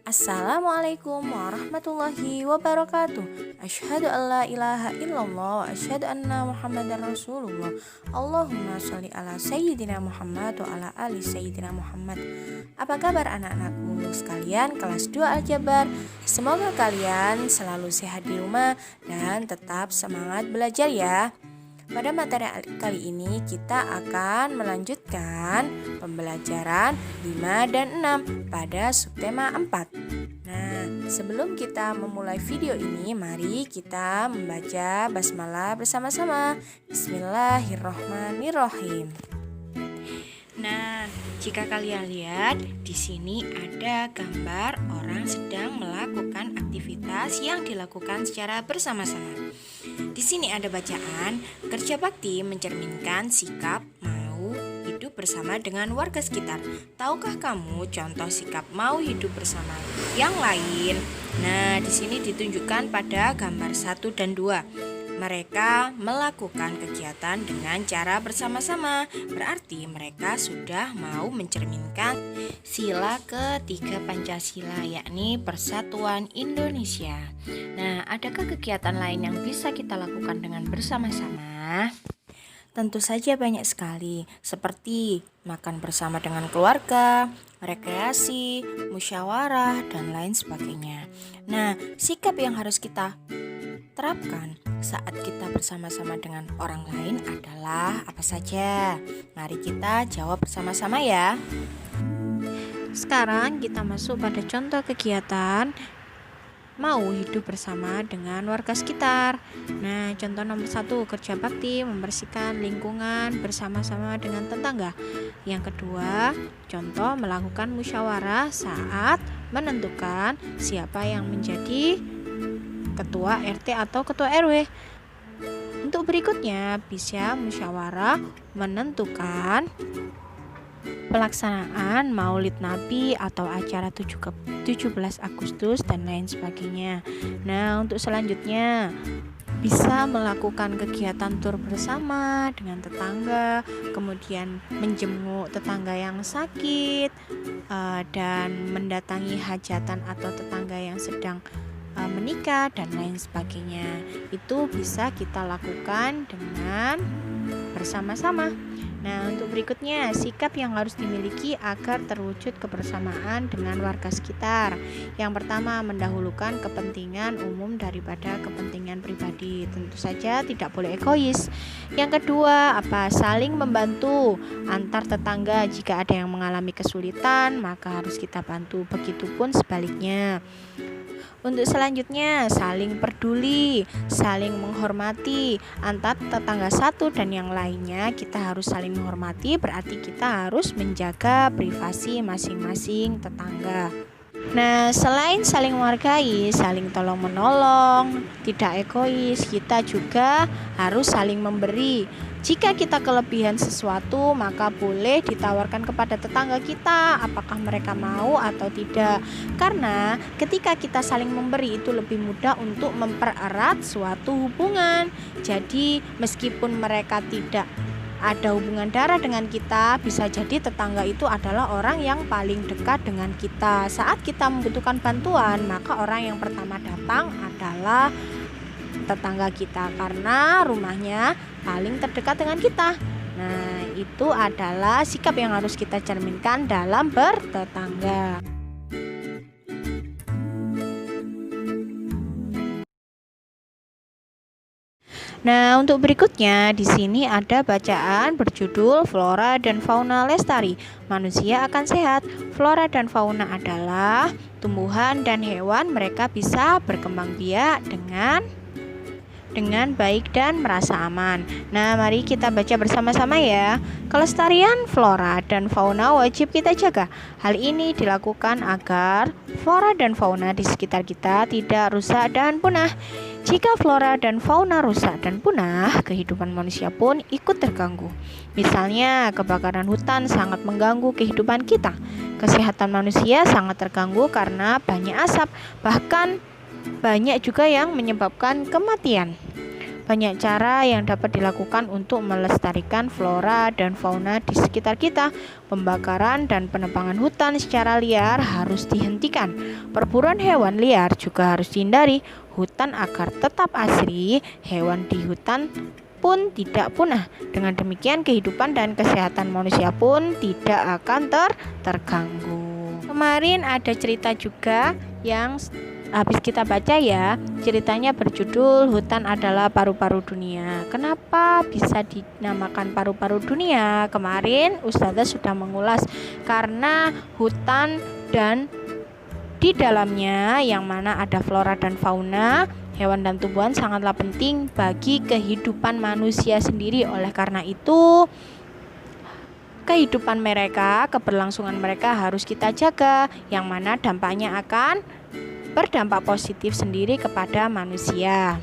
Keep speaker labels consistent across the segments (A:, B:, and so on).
A: Assalamualaikum warahmatullahi wabarakatuh. Asyhadu an la ilaha illallah wa asyhadu anna Muhammadar Rasulullah. Allahumma sholli ala sayyidina Muhammad wa ala ali sayyidina Muhammad. Apa kabar anak-anakku sekalian kelas 2 Aljabar? Semoga kalian selalu sehat di rumah dan tetap semangat belajar ya. Pada materi kali ini kita akan melanjutkan pembelajaran 5 dan 6 pada subtema 4. Nah, sebelum kita memulai video ini, mari kita membaca basmalah bersama-sama. Bismillahirrohmanirrohim. Nah, jika kalian lihat di sini ada gambar orang sedang melakukan aktivitas yang dilakukan secara bersama-sama. Di sini ada bacaan, kerja bakti mencerminkan sikap mau hidup bersama dengan warga sekitar. Tahukah kamu contoh sikap mau hidup bersama yang lain? Nah, di sini ditunjukkan pada gambar 1 dan 2. Mereka melakukan kegiatan dengan cara bersama-sama. Berarti mereka sudah mau mencerminkan sila ketiga Pancasila, yakni Persatuan Indonesia. Nah, adakah kegiatan lain yang bisa kita lakukan dengan bersama-sama? Tentu saja banyak sekali, seperti makan bersama dengan keluarga, rekreasi, musyawarah, dan lain sebagainya. Nah, sikap yang harus kita terapkan saat kita bersama-sama dengan orang lain adalah apa saja? Mari kita jawab bersama-sama ya. Sekarang kita masuk pada contoh kegiatan mau hidup bersama dengan warga sekitar. Nah, contoh nomor 1, kerja bakti membersihkan lingkungan bersama-sama dengan tetangga. Yang kedua, contoh melakukan musyawarah saat menentukan siapa yang menjadi ketua RT atau ketua RW. Untuk berikutnya, bisa musyawarah menentukan pelaksanaan Maulid Nabi atau acara 17 Agustus dan lain sebagainya. Nah, untuk selanjutnya bisa melakukan kegiatan tur bersama dengan tetangga, kemudian menjenguk tetangga yang sakit, dan mendatangi hajatan atau tetangga yang sedang menikah dan lain sebagainya. Itu bisa kita lakukan dengan bersama-sama. Nah, untuk berikutnya, sikap yang harus dimiliki agar terwujud kebersamaan dengan warga sekitar. Yang pertama, mendahulukan kepentingan umum daripada kepentingan pribadi. Tentu saja tidak boleh egois. Yang kedua, saling membantu antar tetangga. Jika ada yang mengalami kesulitan, maka harus kita bantu. Begitupun sebaliknya. Untuk selanjutnya, saling peduli, saling menghormati antar tetangga satu dan yang lainnya. Kita harus saling menghormati, berarti kita harus menjaga privasi masing-masing tetangga. Nah, selain saling menghargai, saling tolong menolong, tidak egois, kita juga harus saling memberi. Jika kita kelebihan sesuatu, maka boleh ditawarkan kepada tetangga kita, apakah mereka mau atau tidak. Karena ketika kita saling memberi, itu lebih mudah untuk mempererat suatu hubungan. Jadi meskipun mereka tidak ada hubungan darah dengan kita, bisa jadi tetangga itu adalah orang yang paling dekat dengan kita. Saat kita membutuhkan bantuan, maka orang yang pertama datang adalah tetangga kita karena rumahnya paling terdekat dengan kita. Nah, itu adalah sikap yang harus kita cerminkan dalam bertetangga. Nah, untuk berikutnya di sini ada bacaan berjudul Flora dan Fauna Lestari. Manusia akan sehat. Flora dan fauna adalah tumbuhan dan hewan, mereka bisa berkembang biak dengan baik dan merasa aman. Nah, mari kita baca bersama-sama ya. Kelestarian flora dan fauna wajib kita jaga. Hal ini dilakukan agar flora dan fauna di sekitar kita tidak rusak dan punah. Jika flora dan fauna rusak dan punah, kehidupan manusia pun ikut terganggu. Misalnya, kebakaran hutan sangat mengganggu kehidupan kita. Kesehatan manusia sangat terganggu karena banyak asap, bahkan banyak juga yang menyebabkan kematian. Banyak cara yang dapat dilakukan untuk melestarikan flora dan fauna di sekitar kita. Pembakaran dan penebangan hutan secara liar harus dihentikan. Perburuan hewan liar juga harus dihindari. Hutan agar tetap asri, hewan di hutan pun tidak punah. Dengan demikian kehidupan dan kesehatan manusia pun tidak akan terganggu. Kemarin ada cerita juga yang habis kita baca ya. Ceritanya berjudul Hutan adalah Paru-paru Dunia. Kenapa bisa dinamakan paru-paru dunia? Kemarin Ustazah sudah mengulas karena hutan dan di dalamnya yang mana ada flora dan fauna, hewan dan tumbuhan sangatlah penting bagi kehidupan manusia sendiri. Oleh karena itu kehidupan mereka, keberlangsungan mereka harus kita jaga, yang mana dampaknya akan berdampak positif sendiri kepada manusia.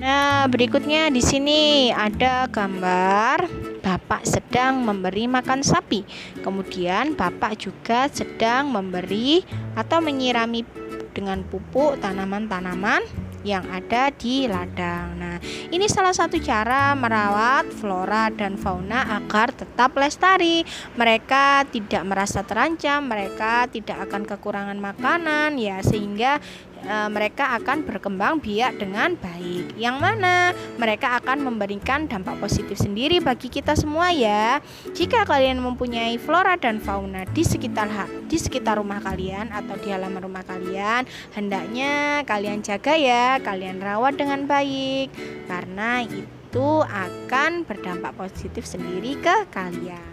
A: Nah, berikutnya di sini ada gambar Bapak sedang memberi makan sapi. Kemudian Bapak juga sedang memberi atau menyirami dengan pupuk tanaman-tanaman yang ada di ladang. Nah, ini salah satu cara merawat flora dan fauna agar tetap lestari. Mereka tidak merasa terancam, mereka tidak akan kekurangan makanan ya, sehingga mereka akan berkembang biak dengan baik, yang mana mereka akan memberikan dampak positif sendiri bagi kita semua ya. Jika kalian mempunyai flora dan fauna di sekitar rumah kalian atau di halaman rumah kalian, hendaknya kalian jaga ya, kalian rawat dengan baik, karena itu akan berdampak positif sendiri ke kalian.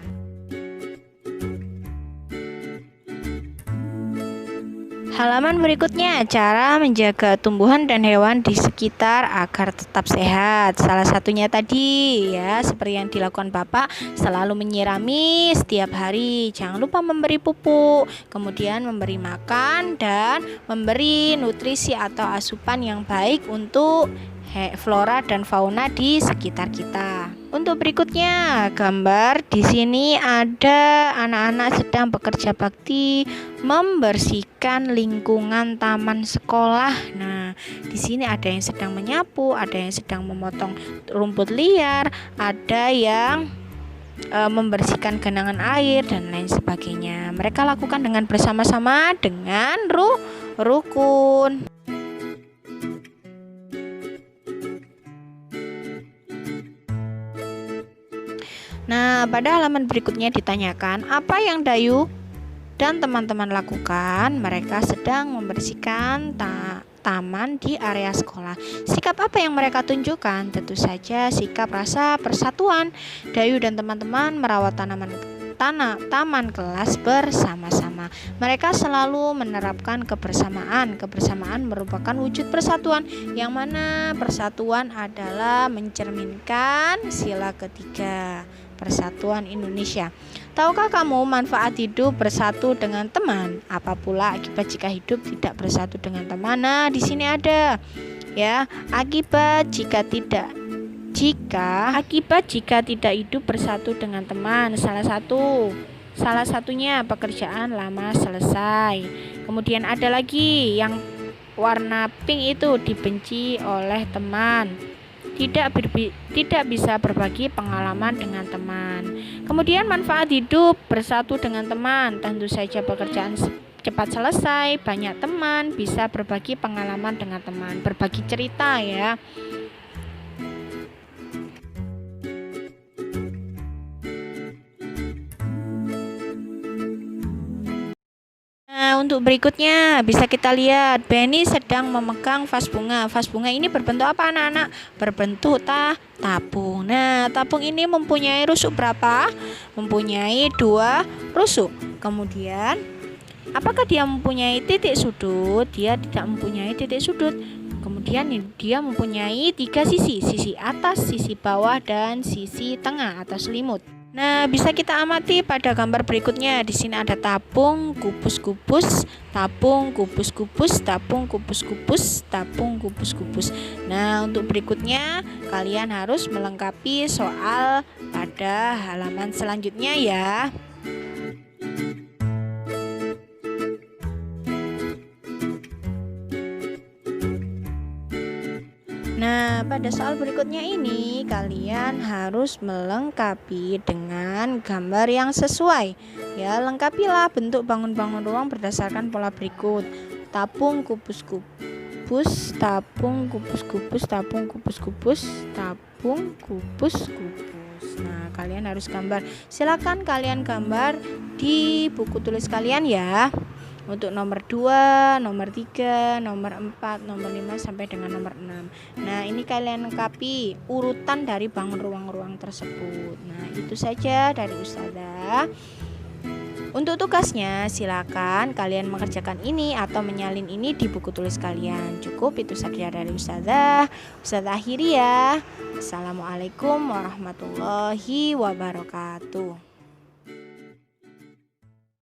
A: Halaman berikutnya, cara menjaga tumbuhan dan hewan di sekitar agar tetap sehat. Salah satunya tadi ya, seperti yang dilakukan Bapak, selalu menyirami setiap hari. Jangan lupa memberi pupuk, kemudian memberi makan dan memberi nutrisi atau asupan yang baik untuk flora dan fauna di sekitar kita. Untuk berikutnya, gambar di sini ada anak-anak sedang bekerja bakti membersihkan lingkungan taman sekolah. Nah, di sini ada yang sedang menyapu, ada yang sedang memotong rumput liar, ada yang membersihkan genangan air dan lain sebagainya. Mereka lakukan dengan bersama-sama dengan rukun. Nah, pada halaman berikutnya ditanyakan apa yang Dayu dan teman-teman lakukan. Mereka sedang membersihkan taman di area sekolah. Sikap apa yang mereka tunjukkan? Tentu saja sikap rasa persatuan. Dayu dan teman-teman merawat taman kelas bersama-sama. Mereka selalu menerapkan kebersamaan. Kebersamaan merupakan wujud persatuan, yang mana persatuan adalah mencerminkan sila ketiga Persatuan Indonesia. Tahukah kamu manfaat hidup bersatu dengan teman? Apa pula akibat jika hidup tidak bersatu dengan teman? Nah, di sini ada ya, akibat jika tidak hidup bersatu dengan teman. Salah satunya pekerjaan lama selesai. Kemudian ada lagi yang warna pink itu dibenci oleh teman. Tidak bisa berbagi pengalaman dengan teman. Kemudian manfaat hidup bersatu dengan teman, tentu saja pekerjaan cepat selesai, banyak teman, bisa berbagi pengalaman dengan teman, berbagi cerita ya. Untuk berikutnya bisa kita lihat Benny sedang memegang vas bunga. Vas bunga ini berbentuk apa anak-anak? Berbentuk tabung. Nah, tabung ini mempunyai rusuk berapa? Mempunyai 2 rusuk. Kemudian apakah dia mempunyai titik sudut? Dia tidak mempunyai titik sudut. Kemudian dia mempunyai 3 sisi, sisi atas, sisi bawah, dan sisi tengah atau selimut. Nah, bisa kita amati pada gambar berikutnya. Di sini ada tabung kubus-kubus, tabung kubus-kubus, tabung kubus-kubus, tabung kubus-kubus. Nah, untuk berikutnya kalian harus melengkapi soal pada halaman selanjutnya ya. pada soal berikutnya ini kalian harus melengkapi dengan gambar yang sesuai. Ya, lengkapilah bentuk bangun-bangun ruang berdasarkan pola berikut. Tapung kubus-kubus, tapung kubus-kubus, tapung kubus-kubus, tapung kubus-kubus. Nah, kalian harus gambar. Silakan kalian gambar di buku tulis kalian ya. Untuk nomor 2, nomor 3, nomor 4, nomor 5 sampai dengan nomor 6. Nah, ini kalian lengkapi urutan dari bangun ruang-ruang tersebut. Nah, itu saja dari Ustazah. Untuk tugasnya silakan kalian mengerjakan ini atau menyalin ini di buku tulis kalian. Cukup itu saja dari Ustazah. Ustazah akhiri ya. Assalamualaikum warahmatullahi wabarakatuh.